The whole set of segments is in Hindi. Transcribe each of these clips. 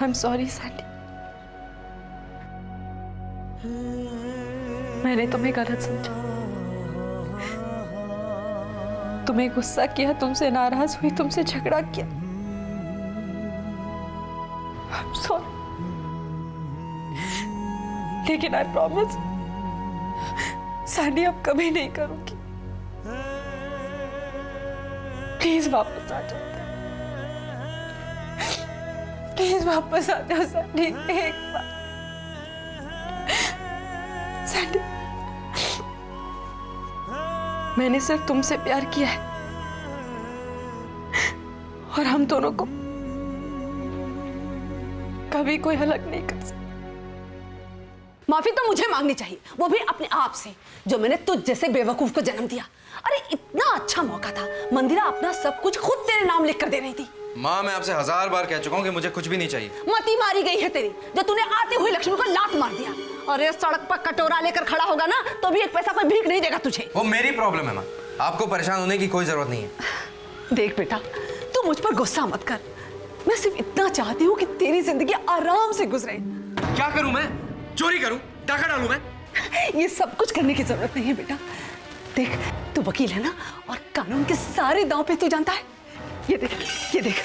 I'm sorry, Sandy. मैंने तुम्हें गलत समझा, तुम्हें गुस्सा किया, तुमसे नाराज हुई, तुमसे झगड़ा किया। I'm sorry, लेकिन I promise, सैंडी अब कभी नहीं करूंगी। प्लीज वापस आ जाओ, प्लीज वापस आ जाओ सैंडी, एक बार। सैंडी, मैंने सिर्फ तुमसे प्यार किया है और हम दोनों को कभी कोई अलग नहीं कर सकता। माफी तो मुझे मांगनी चाहिए, वो भी अपने आप से, जो मैंने तुझ जैसे बेवकूफ को जन्म दिया। अरे इतना अच्छा मौका था, मंदिरा अपना सब कुछ खुद तेरे नाम लिख कर दे रही थी। माँ, मैं आपसे 1000 बार कह चुका हूँ कि मुझे कुछ भी नहीं चाहिए। मती मारी गई है तेरी, जो तूने आते हुए लक्ष्मी को लात मार दिया। और ये सड़क पर कटोरा लेकर खड़ा होगा ना, तो भी एक पैसा कोई भीख नहीं देगा तुझे। वो मेरी प्रॉब्लम है माँ, आपको परेशान होने की कोई जरूरत नहीं है। देख बेटा, तू मुझ पर गुस्सा मत कर। मैं सिर्फ इतना चाहती हूँ कि तेरी जिंदगी आराम से गुजरे। क्या करूँ मैं? चोरी करूँ? डाका डालूं मैं? ये सब कुछ करने की जरूरत नहीं है बेटा। देख, तू वकील है ना, और कानून के सारे दांव पे तू जानता है। ये देख, ये देख,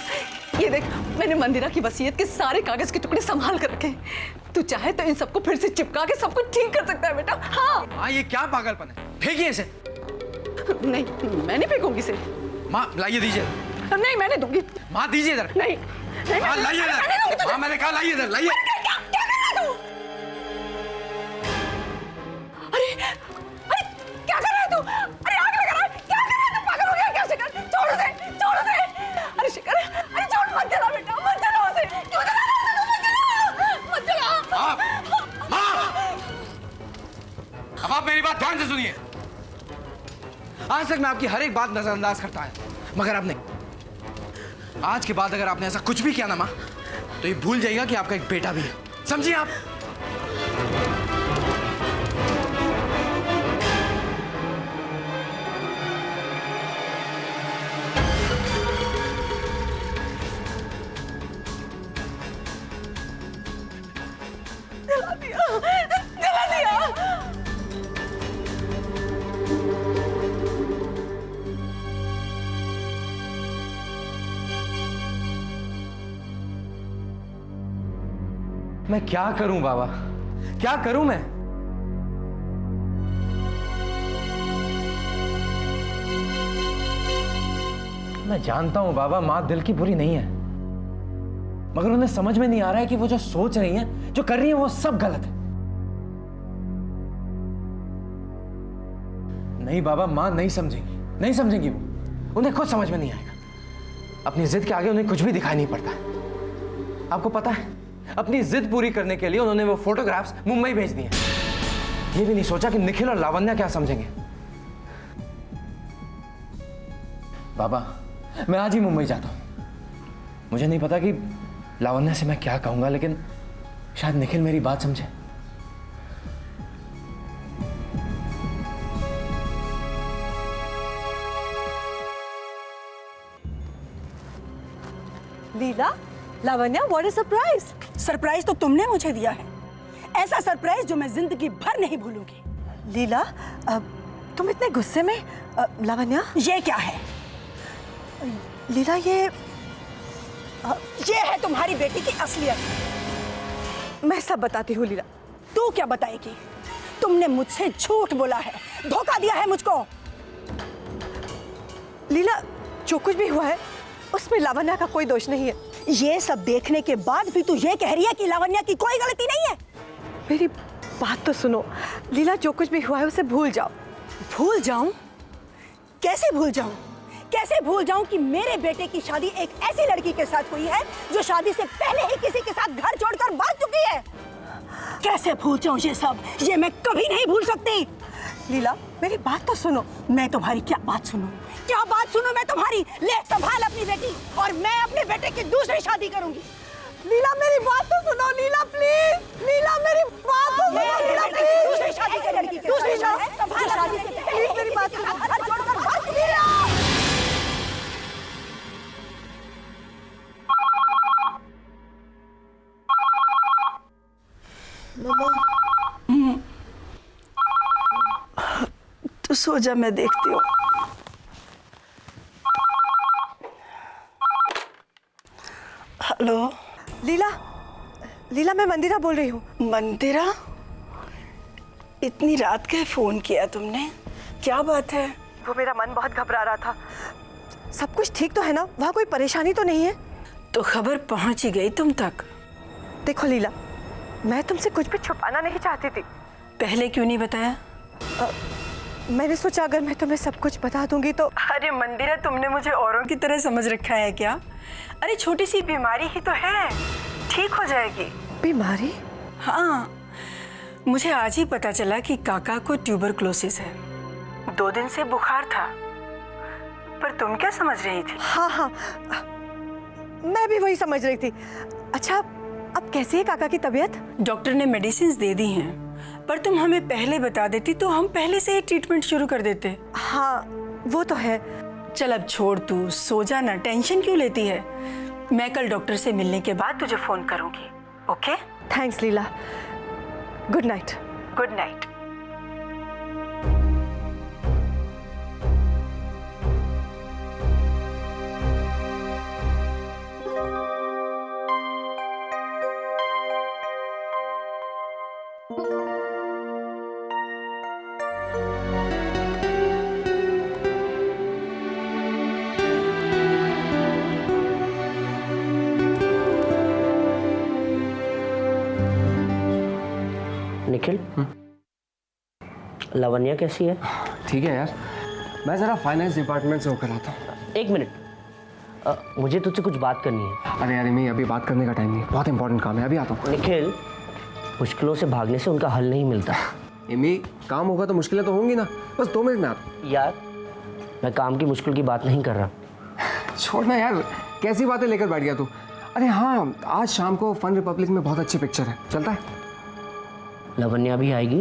ये देख, मैंने मंदिरा की वसीयत के सारे कागज के टुकड़े संभाल कर रखे हैं। तू चाहे तो इन सबको फिर से चिपका के सब कुछ ठीक कर सकता है बेटा। हाँ, ये क्या पागलपन है? फेंकिए इसे। नहीं, मैं नहीं फेंकूंगी इसे। माँ, लाइए, दीजिए। नहीं, मैंने दूंगी। माँ, दीजिए इधर। नहीं, माँ, लाइए इधर। माँ, मैंने कहा लाइए इधर, लाइए। क्या कर रहा है तू? अरे क्या कर रहा है तू? अरे आग लगा रहा है, क्या कर रहा है तू? पागल हो गया क्या शिखर? छोड़ दे, छोड़ दे। अरे शिखर, अरे छोड़, मत जला बेटा, मत जला उसे। क्यों जला रहा है तू? मत जला। माँ, अब आप मेरी बात ध्यान से सुनिए। आज तक मैं आपकी हर एक बात नजरअंदाज करता है, मगर अब नहीं। आज के बाद अगर आपने ऐसा कुछ भी किया ना माँ, तो ये भूल जाइएगा कि आपका एक बेटा भी है। समझिए आप? जला दिया, जला दिया। मैं क्या करूं बाबा, क्या करूं मैं? मैं जानता हूं बाबा, माँ दिल की बुरी नहीं है, मगर उन्हें समझ में नहीं आ रहा है कि वो जो सोच रही हैं, जो कर रही हैं, वो सब गलत है। नहीं बाबा, माँ नहीं समझेंगी, नहीं समझेंगी वो, उन्हें खुद समझ में नहीं आएगा। अपनी जिद के आगे उन्हें कुछ भी दिखाई नहीं पड़ता। आपको पता है, अपनी जिद पूरी करने के लिए उन्होंने वो फोटोग्राफ्स मुंबई भेज दिए। ये भी नहीं सोचा कि निखिल और लावण्या क्या समझेंगे। बाबा, मैं आज ही मुंबई जाता हूं। मुझे नहीं पता कि लावण्या से मैं क्या कहूंगा, लेकिन शायद निखिल मेरी बात समझे। Leela, Lavanya, what a surprise. Surprise तो तुमने मुझे दिया है, ऐसा सरप्राइज जो मैं जिंदगी भर नहीं भूलूंगी। लीला, तुम इतने गुस्से में। लावण्या, ये क्या है? लीला, ये है तुम्हारी बेटी की असलियत। मैं सब बताती हूँ लीला। तू क्या बताएगी? तुमने मुझसे झूठ बोला है, धोखा दिया है मुझको। लीला, जो कुछ भी हुआ है उसमें लावण्या का कोई दोष नहीं है। ये सब देखने के बाद भी तू ये कह रही है कि लावण्या की कोई गलती नहीं है? मेरी बात तो सुनो लीला, जो कुछ भी हुआ है उसे भूल जाओ। भूल जाऊं? कैसे भूल जाऊं? कैसे भूल जाऊं कि मेरे बेटे की शादी एक ऐसी लड़की के साथ हुई है जो शादी से पहले ही किसी के साथ घर छोड़कर भाग चुकी है? कैसे भूल जाऊं ये सब? ये मैं कभी नहीं भूल सकती। लीला, मेरी बात तो सुनो। मैं तुम्हारी क्या बात सुनूं? क्या बात सुनूं मैं तुम्हारी? ले संभाल अपनी बेटी, और मैं अपने बेटे की दूसरी शादी करूंगी। लीला, मेरी बात तो सुनो लीला, प्लीज। लीला, मेरी बात तो सुनो लीला, प्लीज। दूसरी शादी से लड़की, दूसरी शादी से प्लीज मेरी बात सुनो। घर छोड़कर भाग चुकी है। तू सो जा, मैं देखती हूँ। हेलो लीला, लीला मैं मंदिरा बोल रही हूँ। मंदिरा, इतनी रात के फोन किया तुमने, क्या बात है? वो मेरा मन बहुत घबरा रहा था। सब कुछ ठीक तो है ना? वहाँ कोई परेशानी तो नहीं है? तो खबर पहुंच ही गई तुम तक। देखो लीला, मैं तुमसे कुछ भी छुपाना नहीं चाहती थी। पहले क्यों नहीं बताया? मैंने सोचा अगर मैं तुम्हें सब कुछ बता दूंगी तो। अरे मंदिरा, तुमने मुझे औरों की तरह समझ रखा है क्या? अरे छोटी सी बीमारी ही तो है, ठीक हो जाएगी। बीमारी? हाँ, मुझे आज ही पता चला कि काका को ट्यूबरक्लोसिस है। 2 दिन से बुखार था, पर तुम क्या समझ रही थी? हाँ हाँ, मैं भी वही समझ रही थी। अच्छा, अब कैसी है काका की तबीयत? डॉक्टर ने मेडिसिन दे दी हैं, पर तुम हमें पहले बता देती तो हम पहले से ही ट्रीटमेंट शुरू कर देते। हाँ वो तो है। चल अब छोड़, तू सो जा ना, टेंशन क्यों लेती है? मैं कल डॉक्टर से मिलने के बाद तुझे फोन करूंगी, okay? Thanks Leela, good night. Good night. Nikhil, Lavanya कैसी है? ठीक है यार, मैं ज़रा फाइनेंस डिपार्टमेंट से होकर आता हूँ। 1 मिनट, मुझे तुझसे कुछ बात करनी है। अरे यार मैं अभी बात करने का टाइम नहीं है, बहुत इंपॉर्टेंट काम है, अभी आता हूँ। निखिल, मुश्किलों से भागने से उनका हल नहीं मिलता। एमी, काम होगा तो मुश्किलें तो होंगी ना, बस 2 मिनट में आता हूँ। यार, मैं काम की मुश्किल की बात नहीं कर रहा। छोड़ना यार, कैसी बातें लेकर बैठ गया तू। अरे हाँ, आज शाम को फन रिपब्लिक में बहुत अच्छी पिक्चर है, चलता है? लावण्या भी आएगी?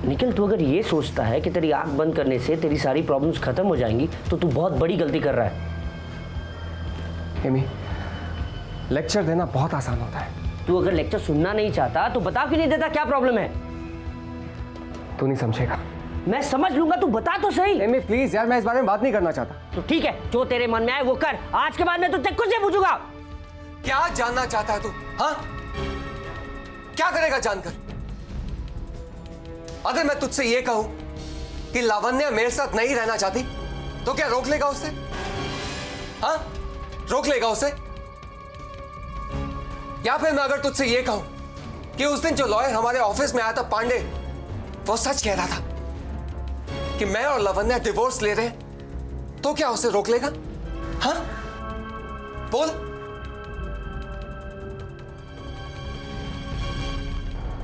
निखिल, तू अगर ये सोचता है कि तेरी आंख बंद करने से तेरी सारी प्रॉब्लम्स खत्म हो जाएंगी तो तू बहुत बड़ी गलती कर रहा है। एमी, लेक्चर देना बहुत आसान होता है। तू अगर लेक्चर सुनना नहीं चाहता तो बता क्यों नहीं देता क्या प्रॉब्लम है? तू नहीं समझेगा। मैं समझ लूंगा, तू बता तो सही। एमी प्लीज यार, मैं इस बारे में बात नहीं करना चाहता। तो ठीक है, जो तेरे मन में आए वो कर। आज के बाद मैं तुझसे कुछ नहीं पूछूंगा। क्या जानना चाहता है तू? हाँ, क्या करेगा जानकर? अगर मैं तुझसे ये कहूं कि लावण्या मेरे साथ नहीं रहना चाहती तो क्या रोक लेगा उसे? हाँ, रोक लेगा उसे? या फिर मैं अगर तुझसे ये कहूं कि उस दिन जो लॉयर हमारे ऑफिस में आया था, पांडे, वो सच कह रहा था कि मैं और लावण्या डिवोर्स ले रहे हैं, तो क्या उसे रोक लेगा? हाँ, बोल।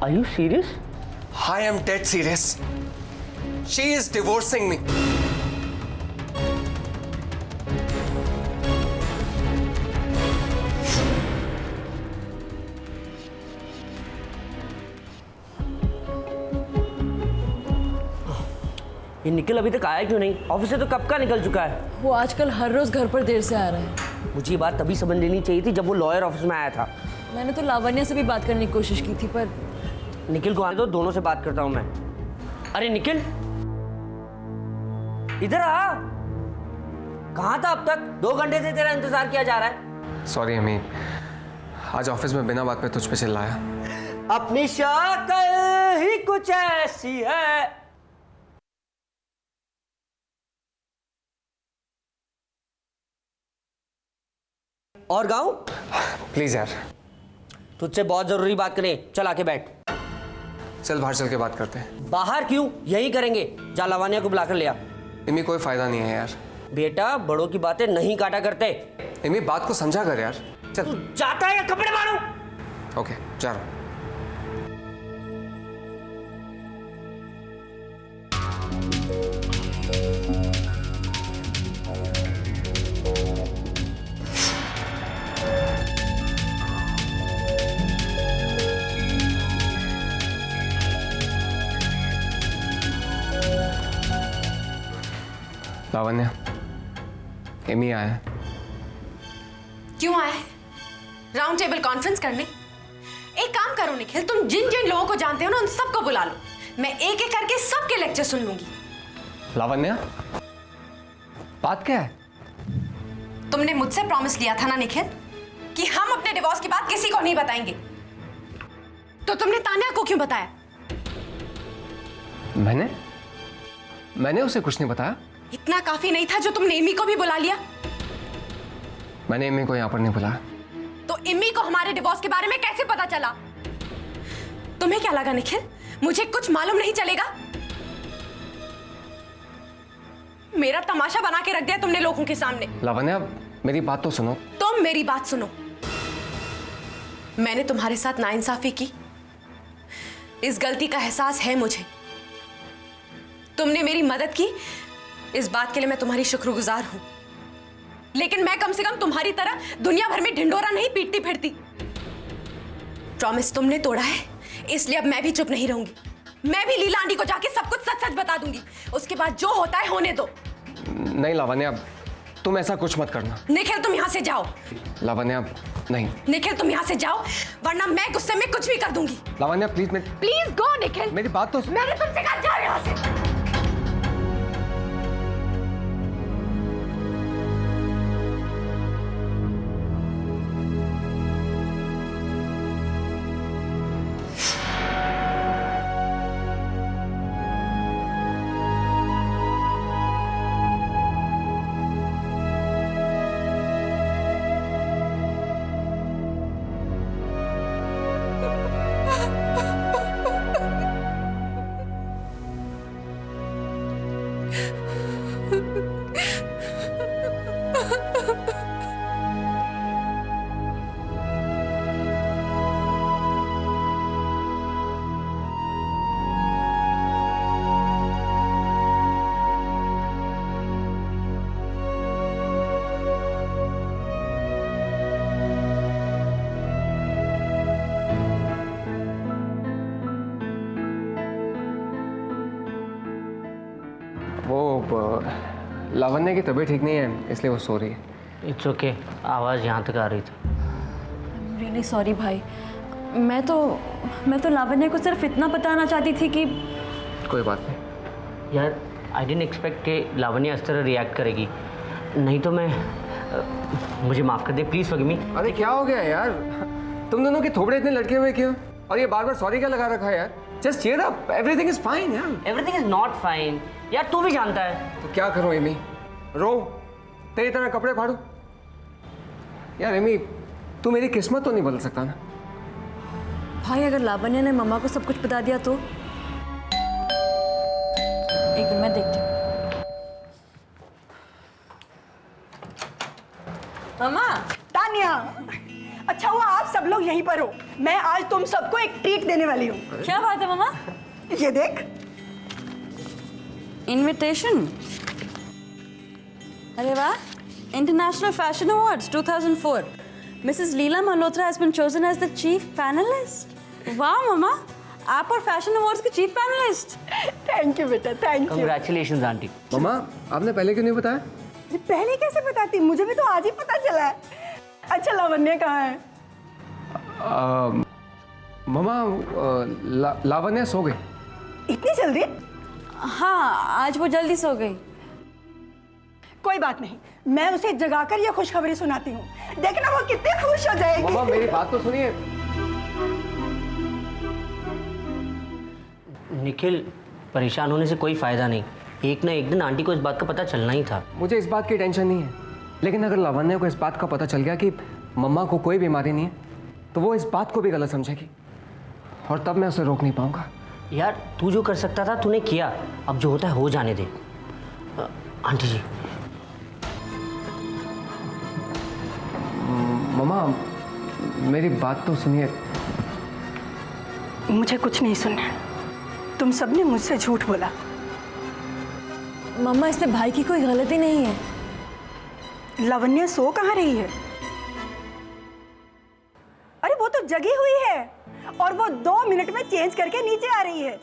Are you serious? I am dead serious. She is divorcing me. ये निखिल अभी तक आया क्यों नहीं? ऑफिस से तो कब का निकल चुका है। वो आजकल हर रोज घर पर देर से आ रहा है। मुझे ये बात तभी समझ लेनी चाहिए थी जब वो लॉयर ऑफिस में आया था। मैंने तो लावण्या से भी बात करने की कोशिश की थी, पर निखिल को आने दो, दोनों से बात करता हूं मैं। अरे निखिल, इधर आ। कहाँ था अब तक? 2 घंटे से तेरा इंतजार किया जा रहा है। सॉरी अमी, आज ऑफिस में बिना बात पे तुझ पे चिल्लाया। अपनी शक्ल ही कुछ ऐसी है। और गाऊं? प्लीज यार, तुझसे बहुत जरूरी बात करें, चल आके बैठ। चल बाहर चल के बात करते हैं। बाहर क्यों? यही करेंगे। जा लावण्या को बुलाकर ले आ। इमी कोई फायदा नहीं है यार। बेटा, बड़ों की बातें नहीं काटा करते। इमी बात को समझा कर यार। चल। तू जाता है या कपड़े मारूं? ओके, जा रहा हूं। लावण्या, एमी आया है। क्यों आए? राउंड टेबल कॉन्फ्रेंस करने? एक काम करो निखिल, तुम जिन जिन लोगों को जानते हो ना उन सबको बुला लो, मैं एक एक करके सबके लेक्चर सुन लूंगी। लावण्या, बात क्या है? तुमने मुझसे प्रॉमिस लिया था ना निखिल कि हम अपने डिवोर्स की बात किसी को नहीं बताएंगे, तो तुमने तान्या को क्यों बताया? मैंने उसे कुछ नहीं बताया। इतना काफी नहीं था जो तुमने इमी को भी बुला लिया? मैंने इमी को यहाँ पर नहीं बुलाया। तो इमी को हमारे डिवोर्स के बारे में कैसे पता चला? तुम्हें क्या लगा निखिल, मुझे कुछ मालूम नहीं चलेगा? मेरा तमाशा बना के रख दिया तुमने लोगों के सामने। लावण्या, मेरी बात तो सुनो। तुम मेरी बात सुनो। मैंने तुम्हारे साथ नाइंसाफी की, इस गलती का एहसास है मुझे। तुमने मेरी मदद की, इस बात के लिए मैं तुम्हारी शुक्रगुजार हूं। लेकिन मैं कम से कम तुम्हारी तरह दुनिया भर में ढिंढोरा नहीं पीटती फिरती। प्रॉमिस तुमने तोड़ा है, इसलिए अब मैं भी चुप नहीं रहूंगी। मैं भी लीला आंटी को जाके सब कुछ सच सच बता दूंगी, उसके बाद जो होता है होने दो। नहीं लावण्या, तुम ऐसा कुछ मत करना। निखिल तुम यहां से जाओ। लावण्या, नहीं। निखिल तुम यहां से जाओ, वरना मैं गुस्से में कुछ भी कर दूंगी। Lavanya please, please go Nikhil. मेरी बात तो सुन। मैंने तुमसे कहा जाओ यहां से। लावण्या की तबीयत ठीक नहीं है, इसलिए वो सो रही है। इट्स ओके, आवाज़ यहाँ तक आ रही थी। रियली सॉरी भाई, मैं तो लावण्या को सिर्फ इतना बताना चाहती थी कि कोई बात नहीं यार, आई डिडंट एक्सपेक्ट कि लावण्या इस तरह रिएक्ट करेगी। नहीं तो मैं मुझे माफ़ कर दे प्लीज़ फगमी। अरे क्या हो गया यार, तुम दोनों के थोबड़े इतने लटके हुए क्यों? और ये बार बार सॉरी क्या लगा रखा है यार? Just cheer up, everything is fine यार। एवरीथिंग इज नॉट फाइन यार, तू भी जानता है। तो क्या करूं एमी, रो तेरी तरह कपड़े फाड़ू? यार एमी, तू मेरी किस्मत तो नहीं बदल सकता ना। भाई अगर लावण्या ने मम्मा को सब कुछ बता दिया तो? एक मिनट मैं देखती हूँ। मम्मा। तान्या, अच्छा हुआ आप सब लोग यहीं पर हो। मैं आज तुम सबको एक ट्रीट देने वाली हूँ। क्या बात है मम्मा? ये देख, इनविटेशन। अरे वाह, international fashion awards 2004। Mrs Leela Malhotra has been chosen as the chief panelist. वाह मम्मा, आप और फैशन अवार्ड्स के चीफ पैनलिस्ट। थैंक यू बेटा, थैंक यू। Congratulations aunty. मम्मा, आपने पहले क्यों नहीं बताया? पहले कैसे बताती, मुझे भी तो आज ही पता चला है। अच्छा लावण्या कहाँ है? मम्मा, लावण्या सो गई। इतनी जल्दी? हाँ, आज वो जल्दी सो गई। कोई बात नहीं, मैं उसे जगाकर ये खुशखबरी सुनाती हूँ, देखना वो कितनी खुश हो जाएगी। मम्मा मेरी बात तो सुनिए। निखिल, परेशान होने से कोई फ़ायदा नहीं। एक ना एक दिन आंटी को इस बात का पता चलना ही था। मुझे इस बात की टेंशन नहीं है, लेकिन अगर लावण्या को इस बात का पता चल गया कि मम्मा को कोई बीमारी नहीं है, तो वो इस बात को भी गलत समझेगी और तब मैं उसे रोक नहीं पाऊंगा। यार, तू जो कर सकता था तूने किया, अब जो होता है हो जाने दे। आंटी जी। मम्मा मेरी बात तो सुनिए। मुझे कुछ नहीं सुनना, तुम सबने मुझसे झूठ बोला। मम्मा, इसमें भाई की कोई गलती नहीं है। लावण्या सो कहाँ रही है? अरे वो तो जगी हुई है और वो 2 मिनट में चेंज करके नीचे आ रही है।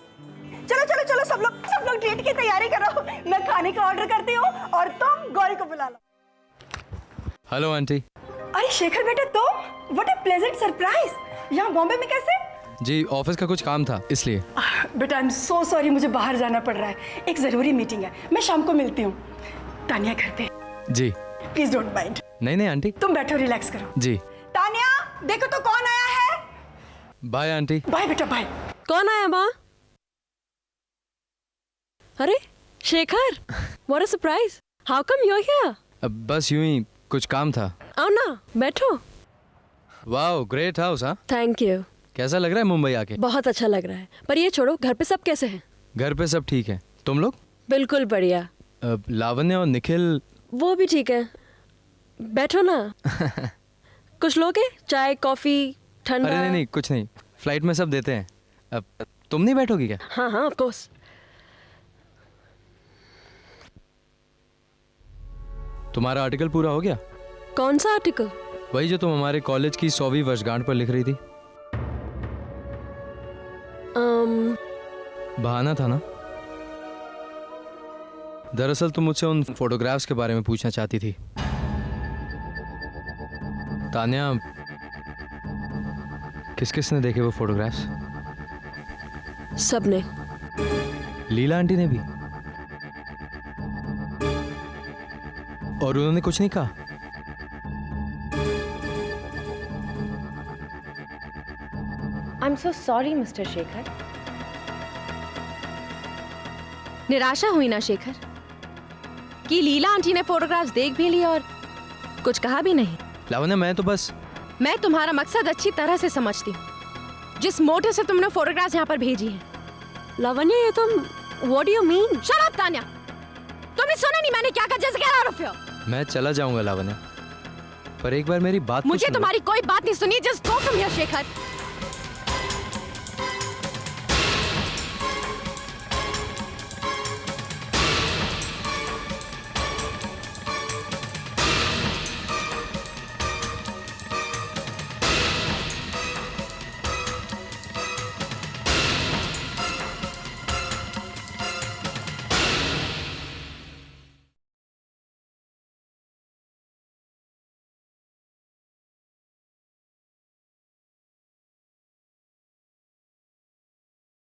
चलो चलो चलो सब लोग डेट की तैयारी करो। मैं खाने का ऑर्डर करती हूँ और तुम गौरी को बुला लो। Hello aunty. अरे शेखर बेटा तुम, व्हाट अ प्लेजेंट सरप्राइज। यहाँ बॉम्बे में कैसे? जी ऑफिस का कुछ काम था इसलिए। बेटा आई एम सो सॉरी, मुझे बाहर जाना पड़ रहा है, एक जरूरी मीटिंग है। मैं शाम को मिलती हूँ। तानिया घर पे। जी प्लीज डोंट माइंड। नहीं आंटी। तुम बैठो, रिलैक्स करो। जी तानिया देखो तो कौन आया है। Bye aunty. बाय बेटा बाय। कौन आया माँ? अरे Shekhar, what a surprise. How come you are here? बस यूं ही कुछ काम था। आओ ना बैठो। Wow great house. हाँ थैंक यू। कैसा लग रहा है मुंबई आके? बहुत अच्छा लग रहा है। पर ये छोड़ो, घर पे सब कैसे हैं? घर पे सब ठीक है। तुम लोग? बिल्कुल बढ़िया। लावण्य और निखिल? वो भी ठीक है। बैठो ना। कुछ लोगे? चाय कॉफी ठंडा? अरे नहीं कुछ नहीं, फ्लाइट में सब देते हैं। अब तुम नहीं बैठोगी क्या? हाँ ऑफ कोर्स। तुम्हारा आर्टिकल पूरा हो गया? कौन सा आर्टिकल? वही जो तुम हमारे कॉलेज की 100वीं वर्षगांठ पर लिख रही थी। बहाना था ना? दरअसल तुम मुझसे उन फोटोग्राफ्स के बारे में पूछना चाहती थी। तान्या, किस किस ने देखे वो फोटोग्राफ्स? सबने। लीला आंटी ने भी? और उन्होंने कुछ नहीं कहा? I am so sorry mister Shekhar. निराशा हुई ना शेखर कि लीला आंटी ने फोटोग्राफ्स देख भी ली और कुछ कहा भी नहीं? लावण्या मैं तो बस। मैं तुम्हारा मकसद अच्छी तरह से समझती हूँ, जिस मोटिव से तुमने फोटोग्राफ्स यहाँ पर भेजी हैं। लावण्या ये तुम, what do you mean? Shut up Tanya, तुमने सुना नहीं मैंने क्या कहा? Just get out of here. मैं चला जाऊंगा लावण्या, पर एक बार मेरी बात तो मुझे सुनो। तुम्हारी कोई बात नहीं सुनी। Just go from here Shekhar.